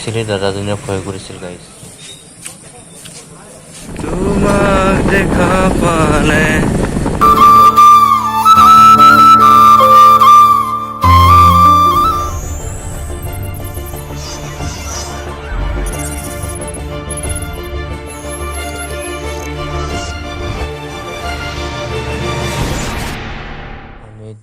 actually দাদাজনে ভয় কৰিছিল গাইস তোমাক দেখা পালে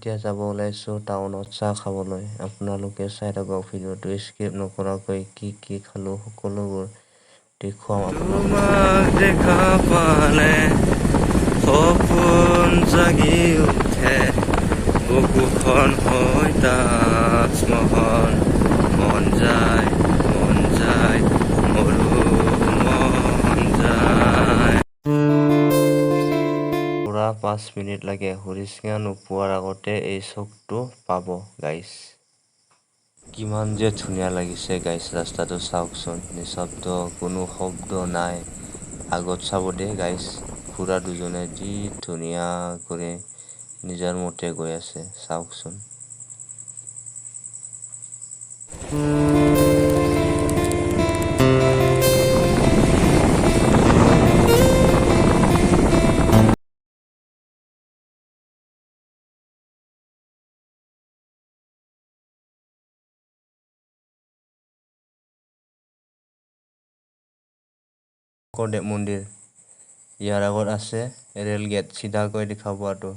এতিয়া যাব ওলাইছো টাউনত চাহ খাবলৈ আপোনালোকে চাই থাকক ভিডিঅ'টো স্কিপ নকৰাকৈ কি খালো সকলোবোৰ দেখুৱাম তোমাক দেখা পালে সপোন জাগি উঠে বুকুখন হৈ তাজমহল মন যায় মোৰো মন যায় পুৰা 5 মিনিট লাগে হৰিচিঙা নোপোৱাৰ আগতে এই চকটো পাব গাইস কিমান যে ধুনীয়া লাগিছে গাইস ৰাস্তাটো চাওকচোন নিশব্দ কোনো শব্দ নাই আগত চাব দে গাইস খুৰা দুজনে যি ধুনীয়া কৰে নিজৰ মতে গৈ আছে চাওকচোন শংকৰদেৱ মন্দিৰ ইয়াৰ আগত আছে ৰেল গেট চিধাকৈ দেখা পোৱাটো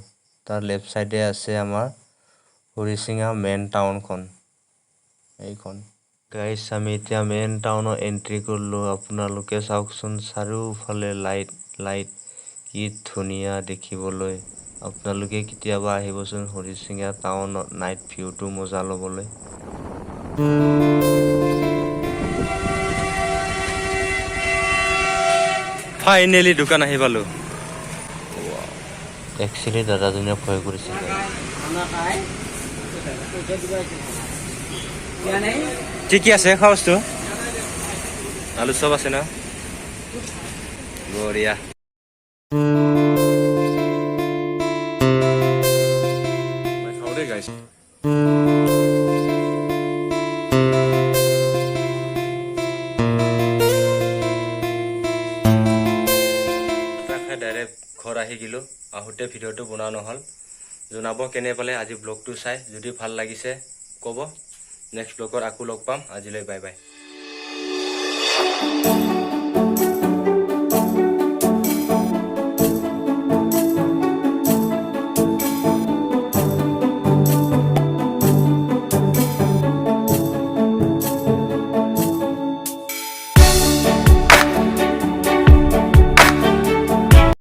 তাৰ লেফট সাইডে আছে আমাৰ হৰিচিঙা মেইন টাউনখন এইখন গাইস আমি এতিয়া মেইন টাউনৰ এন্ট্ৰি কৰিলো আপোনালোকে চাওকচোন চাৰিওফালে লাইট কি ধুনীয়া দেখিবলৈ আপোনালোকে কেতিয়াবা আহিবচোন হৰিচিঙা টাউনত নাইট ভিউটো মজা ল'বলৈ ফাইনেলি দোকান আহি পালো একচুয়ালি দাদাজনে ভয় কৰিছিল কি আছে খোৱা বস্তু আলু চব আছে না বঢ়িয়া খাওঁ দেই গাইছ ডাইৰেক্ট ঘৰ আহি গিলো আহোঁতে ভিডিঅ'টো বনোৱা নহ'ল জনাব কেনে পালে আজি ব্লগটো চাই যদি ভাল লাগিছে ক'ব নেক্সট ব্লগত আকৌ লগ পাম আজিলৈ বাই বাই